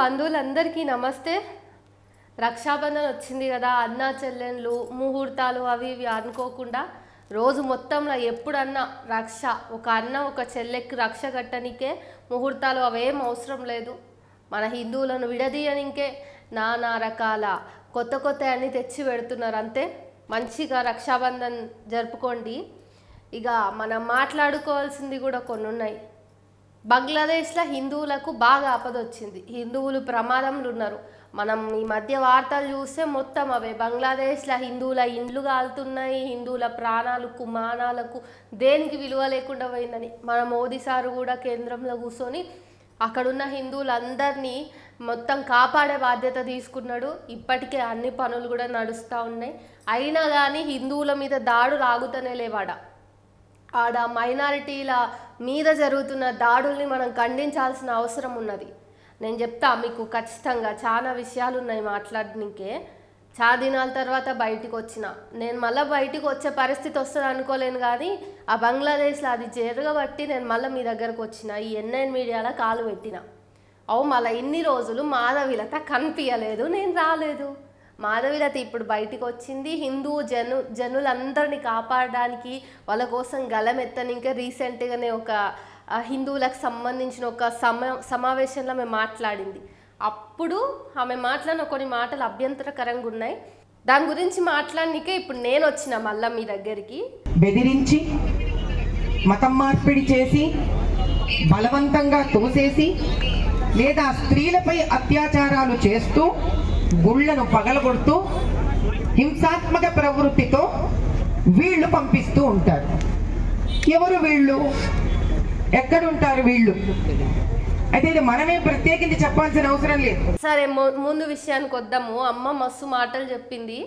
బంధువులందరికీ నమస్తే. రక్షాబంధన్ వచ్చింది కదా, అన్నా చెల్లెళ్ళు ముహూర్తాలు అవి ఇవి అనుకోకుండా రోజు మొత్తంలో ఎప్పుడన్నా ఒక అన్న ఒక చెల్లెకి రక్ష కట్టనికే ముహూర్తాలు అవేం అవసరం లేదు. మన హిందువులను విడదీయనికే నానా రకాల కొత్త అన్నీ తెచ్చి పెడుతున్నారు. అంతే, మంచిగా రక్షాబంధన్ జరుపుకోండి. ఇక మనం మాట్లాడుకోవాల్సింది కూడా కొన్ని ఉన్నాయి. బంగ్లాదేశ్లో హిందువులకు బాగా ఆపదొచ్చింది. హిందువులు ప్రమాదంలో ఉన్నారు. మనం ఈ మధ్య వార్తలు చూస్తే మొత్తం అవే. బంగ్లాదేశ్లో హిందువుల ఇండ్లు కాలుతున్నాయి, హిందువుల ప్రాణాలకు మానాలకు దేనికి విలువ లేకుండా పోయిందని మన మోదీ సారు కూడా కేంద్రంలో కూర్చొని అక్కడున్న హిందువులందరినీ మొత్తం కాపాడే బాధ్యత తీసుకున్నాడు. ఇప్పటికే అన్ని పనులు కూడా నడుస్తూ ఉన్నాయి. అయినా కానీ హిందువుల మీద దాడులు ఆగుతూనే లేవాడ. ఆడ మైనారిటీల మీద జరుగుతున్న దాడుల్ని మనం ఖండించాల్సిన అవసరం ఉన్నది. నేను చెప్తా మీకు ఖచ్చితంగా చాలా విషయాలు ఉన్నాయి మాట్లాడనికే. చాలా దినాల తర్వాత బయటికి వచ్చిన నేను మళ్ళీ బయటికి వచ్చే పరిస్థితి వస్తుంది అనుకోలేను, కానీ ఆ బంగ్లాదేశ్లో అది జరగబట్టి నేను మళ్ళీ మీ దగ్గరకు వచ్చిన. ఈ ఎన్ఐన్ మీడియాలో కాలు పెట్టిన. మళ్ళీ ఇన్ని రోజులు మాధవీలత కనిపించలేదు, నేను రాలేదు. మాధవీలత ఇప్పుడు బయటికి వచ్చింది. హిందూ జనులందరినీ కాపాడడానికి వాళ్ళ కోసం గలమెత్తనికే రీసెంట్గానే ఒక హిందువులకు సంబంధించిన ఒక సమావేశంలో ఆమె మాట్లాడింది. అప్పుడు ఆమె మాట్లాడిన కొన్ని మాటలు అభ్యంతరకరంగా ఉన్నాయి. దాని గురించి మాట్లాడనికే ఇప్పుడు నేను వచ్చిన మళ్ళీ మీ దగ్గరికి. బెదిరించి మతం మార్పిడి చేసి బలవంతంగా తోసేసి లేదా స్త్రీలపై అత్యాచారాలు చేస్తూ గుళ్లను పగలగొడుతూ హింసాత్మక ప్రవృత్తితో వీళ్ళు పంపిస్తూ ఉంటారు. ఎవరు వీళ్ళు? ఎక్కడుంటారు వీళ్ళు? అయితే ఇది మనమే ప్రత్యేకించి చెప్పాల్సిన అవసరం లేదు. సరే, ముందు విషయానికి వద్దాము. అమ్మ మస్తు మాటలు చెప్పింది,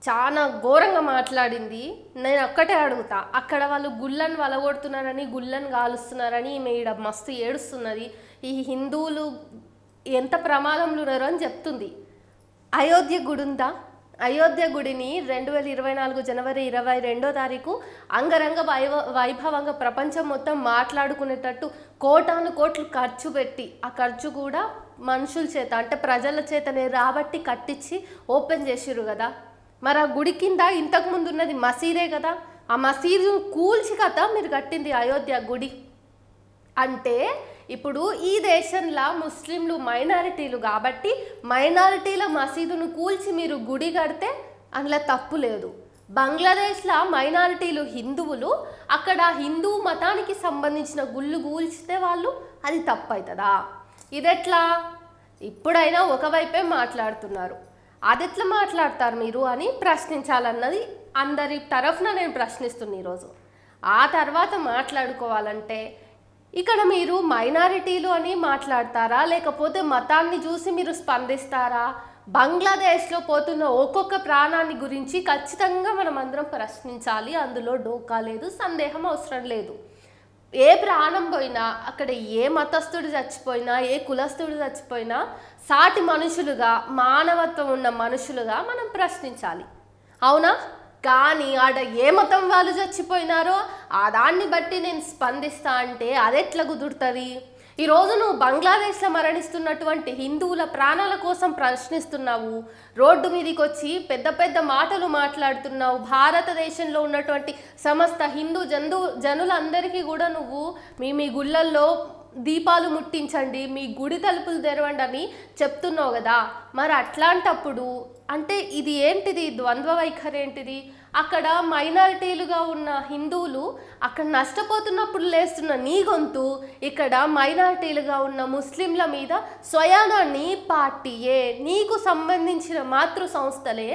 చాలా ఘోరంగా మాట్లాడింది. నేను ఒక్కటే అడుగుతా, అక్కడ వాళ్ళు గుళ్ళను వలగొడుతున్నారని గుళ్ళను కాలుస్తున్నారని ఈమె ఈడ మస్తు ఏడుస్తున్నది. ఈ హిందువులు ఎంత ప్రమాదంలో ఉన్నారో అని చెప్తుంది. అయోధ్య గుడి ఉందా? అయోధ్య గుడిని 2024 జనవరి 22వ తారీఖు అంగరంగ వైభవంగా ప్రపంచం మొత్తం మాట్లాడుకునేటట్టు కోటాను కోట్లు ఖర్చు పెట్టి, ఆ ఖర్చు కూడా మనుషుల చేత అంటే ప్రజల చేతనే రాబట్టి కట్టించి ఓపెన్ చేసిర్రు కదా. మరి ఆ గుడి కింద ఇంతకుముందు ఉన్నది మసీదే కదా. ఆ మసీదు కూల్చి కదా మీరు కట్టింది అయోధ్య గుడి. అంటే ఇప్పుడు ఈ దేశంలో ముస్లింలు మైనారిటీలు కాబట్టి మైనారిటీల మసీదును కూల్చి మీరు గుడి కడితే అందులో తప్పు లేదు. బంగ్లాదేశ్లో మైనారిటీలు హిందువులు, అక్కడ హిందూ మతానికి సంబంధించిన గుళ్ళు కూల్చితే వాళ్ళు అది తప్పు అవుతుందా? ఇదెట్లా? ఇప్పుడైనా ఒకవైపే మాట్లాడుతున్నారు, అదెట్లా మాట్లాడతారు మీరు అని ప్రశ్నించాలన్నది అందరి తరఫున నేను ప్రశ్నిస్తున్నా ఈరోజు. ఆ తర్వాత మాట్లాడుకోవాలంటే ఇక్కడ మీరు మైనారిటీలు అని మాట్లాడతారా, లేకపోతే మతాన్ని చూసి మీరు స్పందిస్తారా? బంగ్లాదేశ్లో పోతున్న ఒక్కొక్క ప్రాణాన్ని గురించి ఖచ్చితంగా మనం అందరం ప్రశ్నించాలి. అందులో డోకా లేదు, సందేహం అవసరం లేదు. ఏ ప్రాణం పోయినా, అక్కడ ఏ మతస్థుడు చచ్చిపోయినా, ఏ కులస్థుడు చచ్చిపోయినా సాటి మనుషులుగా, మానవత్వం ఉన్న మనుషులుగా మనం ప్రశ్నించాలి, అవునా? కానీ ఆడ ఏ మతం వాళ్ళు చచ్చిపోయినారో ఆ దాన్ని బట్టి నేను స్పందిస్తా అంటే అదెట్లా కుదురుతుంది? ఈరోజు నువ్వు బంగ్లాదేశ్లో మరణిస్తున్నటువంటి హిందువుల ప్రాణాల కోసం ప్రశ్నిస్తున్నావు, రోడ్డు మీదకి వచ్చి పెద్ద పెద్ద మాటలు మాట్లాడుతున్నావు. భారతదేశంలో ఉన్నటువంటి సమస్త హిందూ జనులందరికీ కూడా నువ్వు మీ గుళ్ళల్లో దీపాలు ముట్టించండి, మీ గుడి తలుపులు తెరవండి అని చెప్తున్నావు కదా. మరి అట్లాంటప్పుడు అంటే ఇది ఏంటిది? ద్వంద్వ వైఖరి ఏంటిది? అక్కడ మైనారిటీలుగా ఉన్న హిందువులు అక్కడ నష్టపోతున్నప్పుడు లేస్తున్న నీ గొంతు, ఇక్కడ మైనారిటీలుగా ఉన్న ముస్లింల మీద స్వయానా నీ పార్టీయే, నీకు సంబంధించిన మాతృ సంస్థలే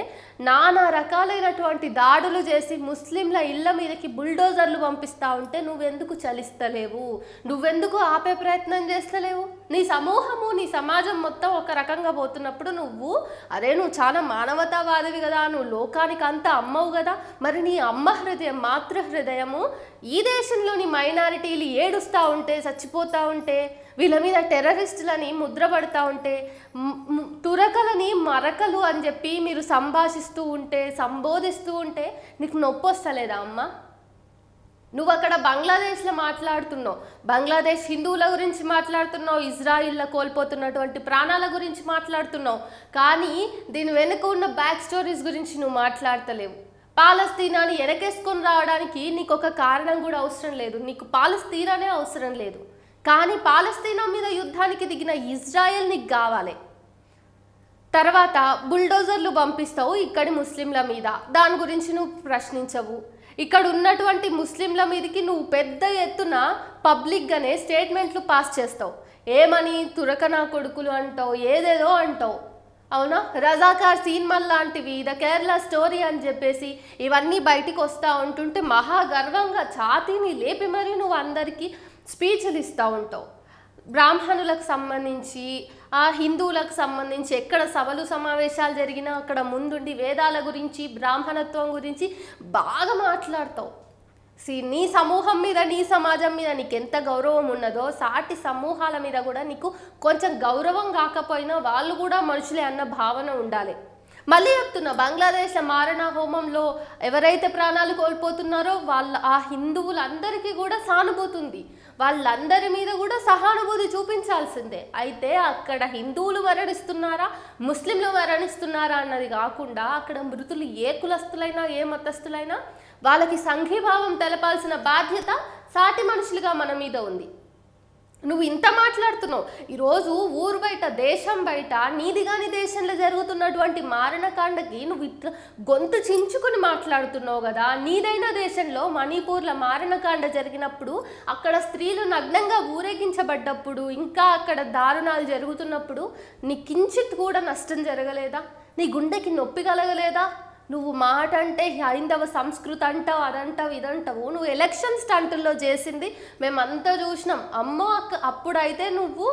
నానా రకాలైనటువంటి దాడులు చేసి ముస్లింల ఇళ్ళ మీదకి బుల్డోజర్లు పంపిస్తూ ఉంటే నువ్వెందుకు చలిస్తలేవు? నువ్వెందుకు ఆపే ప్రయత్నం చేస్తలేవు? నీ సమూహము, నీ సమాజం మొత్తం ఒక రకంగా పోతున్నప్పుడు నువ్వు నువ్వు చాలా మానవతావాదివి కదా, నువ్వు లోకానికి అంతా అమ్మవు కదా, మరి నీ అమ్మ హృదయం, మాతృ హృదయము ఈ దేశంలోని మైనారిటీలు ఏడుస్తూ ఉంటే, చచ్చిపోతూ ఉంటే, వీళ్ళ మీద టెర్రరిస్టులని ముద్రపడతా ఉంటే, తురకలని మరకలు అని చెప్పి మీరు సంభాషిస్తూ ఉంటే, సంబోధిస్తూ ఉంటే నీకు నొప్పి వస్తలేదా అమ్మ? నువ్వు అక్కడ బంగ్లాదేశ్లో మాట్లాడుతున్నావు, బంగ్లాదేశ్ హిందువుల గురించి మాట్లాడుతున్నావు, ఇజ్రాయిల్లో కోల్పోతున్నటువంటి ప్రాణాల గురించి మాట్లాడుతున్నావు, కానీ దీని వెనుక ఉన్న బ్యాక్ స్టోరీస్ గురించి నువ్వు మాట్లాడతలేవు. పాలస్తీనాని వెనకేసుకొని రావడానికి నీకు ఒక కారణం కూడా అవసరం లేదు, నీకు పాలస్తీనానే అవసరం లేదు, కానీ పాలస్తీనా మీద యుద్ధానికి దిగిన ఇజ్రాయెల్ నీకు కావాలి. తర్వాత బుల్డోజర్లు పంపిస్తావు ఇక్కడి ముస్లింల మీద, దాని గురించి నువ్వు ప్రశ్నించవు. ఇక్కడ ఉన్నటువంటి ముస్లింల మీదకి నువ్వు పెద్ద ఎత్తున పబ్లిక్గానే స్టేట్మెంట్లు పాస్ చేస్తావు. ఏమని తురకనా కొడుకులు అంటావు, ఏదేదో అంటావు. అవునా, రజాకార్ సినిమాల్ లాంటివి, ద కేరళ స్టోరీ అని చెప్పేసి ఇవన్నీ బయటికి వస్తూ ఉంటుంటే మహాగర్వంగా ఛాతీని లేపి మరీ నువ్వు అందరికీ స్పీచ్లు ఇస్తూ ఉంటావు. బ్రాహ్మణులకు సంబంధించి హిందువులకు సంబంధించి ఎక్కడ సభలు సమావేశాలు జరిగినా అక్కడ ముందుండి వేదాల గురించి బ్రాహ్మణత్వం గురించి బాగా మాట్లాడతావు. నీ సమూహం మీద నీ సమాజం మీద నీకు ఎంత గౌరవం ఉన్నదో సాటి సమూహాల మీద కూడా నీకు కొంచెం గౌరవం కాకపోయినా వాళ్ళు కూడా మనుషులే అన్న భావన ఉండాలి. మళ్ళీ చెప్తున్నా, బంగ్లాదేశ్ మారణ హోమంలో ఎవరైతే ప్రాణాలు కోల్పోతున్నారో ఆ హిందువులందరికీ కూడా సానుభూతి ఉంది, వాళ్ళందరి మీద కూడా సహానుభూతి చూపించాల్సిందే. అయితే అక్కడ హిందువులు మరణిస్తున్నారా ముస్లింలు మరణిస్తున్నారా అన్నది కాకుండా అక్కడ మృతులు ఏ కులస్తులైనా ఏ మతస్థులైనా వాళ్ళకి సంఘీభావం తెలపాల్సిన బాధ్యత సాటి మనుషులుగా మన మీద ఉంది. నువ్వు ఇంత మాట్లాడుతున్నావు, ఈరోజు ఊరు బయట దేశం బయట నీది కాని దేశంలో జరుగుతున్నటువంటి మారణకాండకి నువ్వు ఇట్లా గొంతు చించుకుని మాట్లాడుతున్నావు కదా. నీదైన దేశంలో మణిపూర్లో మారణకాండ జరిగినప్పుడు అక్కడ స్త్రీలు నగ్నంగా ఊరేగించబడ్డప్పుడు ఇంకా అక్కడ దారుణాలు జరుగుతున్నప్పుడు నీ కించిత్ కూడా నష్టం జరగలేదా? నీ గుండెకి నొప్పి కలగలేదా? నువ్వు మాట అంటే హైందవ సంస్కృతి అంటావు, అదంటావు ఇదంటావు. నువ్వు ఎలక్షన్ స్టంటుల్లో చేసింది మేమంతా చూసినాం. అమ్మో అప్పుడైతే నువ్వు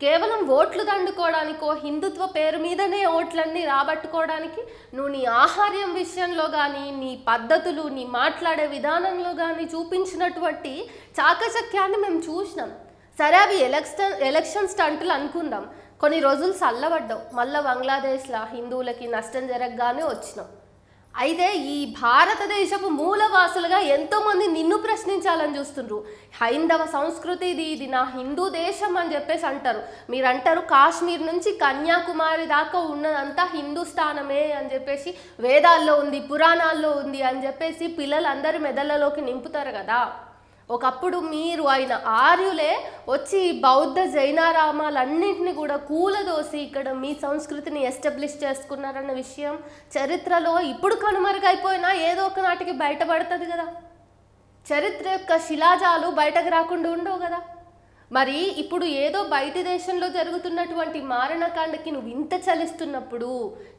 కేవలం ఓట్లు దండుకోవడానికో హిందుత్వ పేరు మీదనే ఓట్లన్నీ రాబట్టుకోవడానికి నువ్వు నీ ఆహార్యం విషయంలో కానీ నీ పద్ధతులు నీ మాట్లాడే విధానంలో కానీ చూపించినటువంటి చాకచక్యాన్ని మేము చూసినాం. సరే, అవి ఎలక్షన్ స్టంటులు అనుకుందాం. కొన్ని రోజులు చల్లబడ్డావు, మళ్ళీ బంగ్లాదేశ్లో హిందువులకి నష్టం జరగగానే వచ్చినావు. అయితే ఈ భారతదేశపు మూలవాసులుగా ఎంతోమంది నిన్ను ప్రశ్నించాలని చూస్తుండ్రు. హైందవ సంస్కృతి ఇది నా హిందూ దేశం అని చెప్పేసి అంటారు. మీరు అంటారు కాశ్మీర్ నుంచి కన్యాకుమారి దాకా ఉన్నదంతా హిందూస్థానమే అని చెప్పేసి వేదాల్లో ఉంది, పురాణాల్లో ఉంది అని చెప్పేసి పిల్లలందరి మెదళ్ళలోకి నింపుతారు కదా. ఒకప్పుడు మీరు అయిన ఆర్యులే వచ్చి బౌద్ధ జైనారామాలన్నింటినీ కూడా కూలదోసి ఇక్కడ మీ సంస్కృతిని ఎస్టాబ్లిష్ చేసుకున్నారన్న విషయం చరిత్రలో ఇప్పుడు కనుమరుగైపోయినా ఏదో ఒక నాటికి బయటపడుతుంది కదా. చరిత్ర యొక్క శిలాజాలు బయటకు రాకుండా ఉండవు కదా. మరి ఇప్పుడు ఏదో బయటి దేశంలో జరుగుతున్నటువంటి మారణకాండకి నువ్వు ఇంత చలిస్తున్నప్పుడు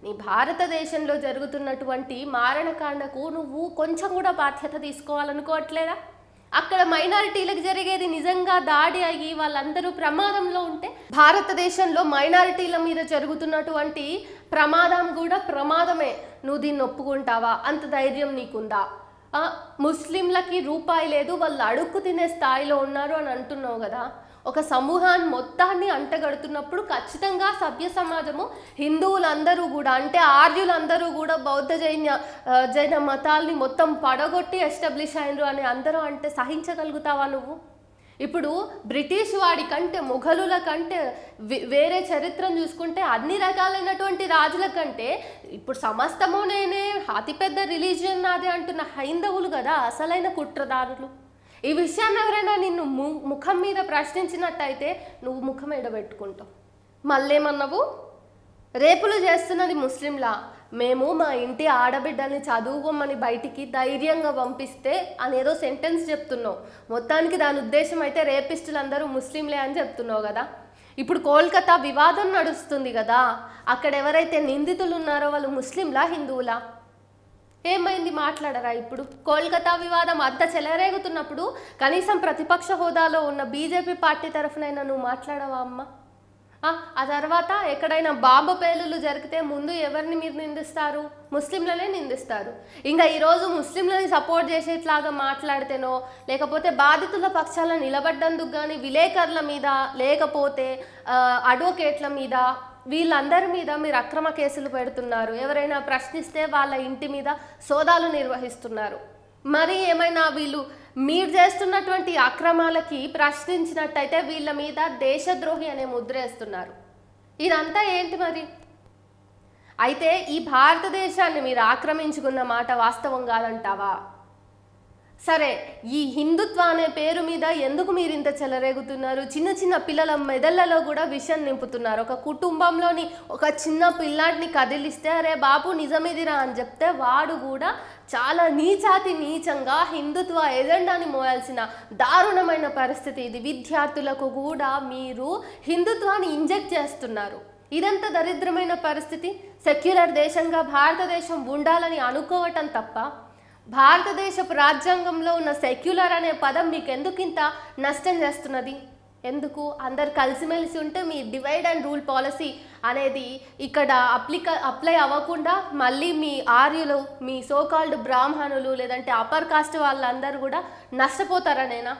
నీ భారతదేశంలో జరుగుతున్నటువంటి మారణకాండకు నువ్వు కొంచెం కూడా బాధ్యత తీసుకోవాలనుకోవట్లేదా? అక్కడ మైనారిటీలకు జరిగేది నిజంగా దాడి అయ్యి వాళ్ళందరూ ప్రమాదంలో ఉంటే భారతదేశంలో మైనారిటీల మీద జరుగుతున్నటువంటి ప్రమాదం కూడా ప్రమాదమే. నువ్వు దీన్ని ఒప్పుకుంటావా? అంత ధైర్యం నీకుందా? ముస్లింలకి రూపాయి లేదు, వాళ్ళు అడుక్కు తినే స్థాయిలో ఉన్నారు అని అంటున్నావు కదా. ఒక సమూహాన్ని మొత్తాన్ని అంటగడుతున్నప్పుడు ఖచ్చితంగా సభ్య సమాజము హిందువులందరూ కూడా అంటే ఆర్యులందరూ కూడా బౌద్ధ జైన మతాల్ని మొత్తం పడగొట్టి ఎస్టాబ్లిష్ అయినరు అని అందరూ అంటే సహించగలుగుతావా నువ్వు? ఇప్పుడు బ్రిటిష్ వాడి కంటే మొఘలుల కంటే వేరే చరిత్రను చూసుకుంటే అన్ని రకాలైనటువంటి రాజుల కంటే ఇప్పుడు సమస్తము నేనే అతిపెద్ద రిలీజియన్ నాదే అంటున్న హైందవులు కదా అసలైన కుట్రదారులు. ఈ విషయాన్ని ఎవరైనా నిన్ను ముఖం మీద ప్రశ్నించినట్టయితే నువ్వు ముఖం ఎడబెట్టుకుంటావు. మళ్ళేమన్నావు? రేపులు చేస్తున్నది ముస్లింలా, మేము మా ఇంటి ఆడబిడ్డల్ని చదువుకోమని బయటికి ధైర్యంగా పంపిస్తే అనేదో సెంటెన్స్ చెప్తున్నావు. మొత్తానికి దాని ఉద్దేశం అయితే రేపిస్టులందరూ ముస్లింలే అని చెప్తున్నావు కదా. ఇప్పుడు కోల్కతా వివాదం నడుస్తుంది కదా, అక్కడ ఎవరైతే నిందితులు ఉన్నారో వాళ్ళు ముస్లింలా హిందువులా? ఏమైంది మాట్లాడరా? ఇప్పుడు కోల్కతా వివాదం అంత చెలరేగుతున్నప్పుడు కనీసం ప్రతిపక్ష హోదాలో ఉన్న బీజేపీ పార్టీ తరఫునైనా నువ్వు మాట్లాడవా అమ్మ? ఆ తర్వాత ఎక్కడైనా బాంబు పేలులు జరిగితే ముందు ఎవరిని మీరు నిందిస్తారు? ముస్లింలనే నిందిస్తారు. ఇంకా ఈరోజు ముస్లింలని సపోర్ట్ చేసేట్లాగా మాట్లాడితేనో లేకపోతే బాధితుల పక్షాలను నిలబడ్డందుకు కానీ విలేకరుల మీద లేకపోతే అడ్వకేట్ల మీద వీళ్ళందరి మీద మీరు అక్రమ కేసులు పెడుతున్నారు. ఎవరైనా ప్రశ్నిస్తే వాళ్ళ ఇంటి మీద సోదాలు నిర్వహిస్తున్నారు. మరి ఏమైనా వీళ్ళు మీరు చేస్తున్నటువంటి అక్రమాలకి ప్రశ్నించినట్టయితే వీళ్ళ మీద దేశద్రోహి అనే ముద్ర వేస్తున్నారు. ఇదంతా ఏంటి మరి? అయితే ఈ భారతదేశాన్ని మీరు ఆక్రమించుకున్న మాట వాస్తవం కాదంటావా? సరే, ఈ హిందుత్వ అనే పేరు మీద ఎందుకు మీరు ఇంత చెలరేగుతున్నారు? చిన్న చిన్న పిల్లల మెదళ్లలో కూడా విషయం నింపుతున్నారు. ఒక కుటుంబంలోని ఒక చిన్న పిల్లాడిని కదిలిస్తే అరే బాబు నిజమిదిరా అని చెప్తే వాడు కూడా చాలా నీచాతి నీచంగా హిందుత్వ ఎజెండాని మోయాల్సిన దారుణమైన పరిస్థితి ఇది. విద్యార్థులకు కూడా మీరు హిందుత్వాన్ని ఇంజెక్ట్ చేస్తున్నారు. ఇదంత దరిద్రమైన పరిస్థితి. సెక్యులర్ దేశంగా భారతదేశం ఉండాలని అనుకోవటం తప్ప భారతదేశపు రాజ్యాంగంలో ఉన్న సెక్యులర్ అనే పదం మీకు ఎందుకు ఇంత నష్టం చేస్తున్నది? ఎందుకు? అందరు కలిసిమెలిసి ఉంటే మీ డివైడ్ అండ్ రూల్ పాలసీ అనేది ఇక్కడ అప్లై అవ్వకుండా మళ్ళీ మీ ఆర్యులు, మీ సోకాల్డ్ బ్రాహ్మణులు లేదంటే అప్పర్ కాస్ట్ వాళ్ళందరూ కూడా నష్టపోతారనేనా?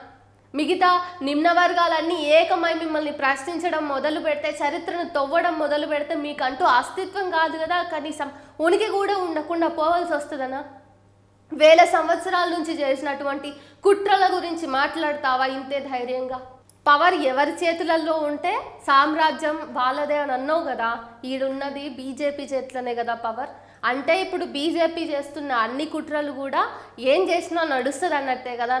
మిగతా నిమ్న వర్గాలన్నీ ఏకమై మిమ్మల్ని ప్రశ్నించడం మొదలు పెడితే, చరిత్రను తవ్వడం మొదలు పెడితే మీకంటూ అస్తిత్వం కాదు కదా, కనీసం ఉనికి కూడా ఉండకుండా పోవాల్సి వస్తుందనా? వేల సంవత్సరాల నుంచి చేసినటువంటి కుట్రల గురించి మాట్లాడతావా ఇంతే ధైర్యంగా? పవర్ ఎవరి చేతులలో ఉంటే సామ్రాజ్యం వాళ్ళదే అని అన్నావు కదా. ఈడున్నది బీజేపీ చేతులనే కదా పవర్. అంటే ఇప్పుడు బీజేపీ చేస్తున్న అన్ని కుట్రలు కూడా ఏం చేసినా నడుస్తుంది అన్నట్టే కదా.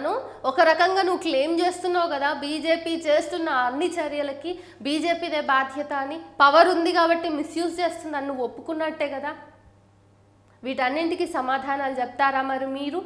ఒక రకంగా నువ్వు క్లెయిమ్ చేస్తున్నావు కదా బీజేపీ చేస్తున్న అన్ని చర్యలకి బీజేపీదే బాధ్యత అని. పవర్ ఉంది కాబట్టి మిస్యూజ్ చేస్తుందని నువ్వు ఒప్పుకున్నట్టే కదా. వీటన్నింటికి సమాధానాలు చెప్తారా మరి మీరు?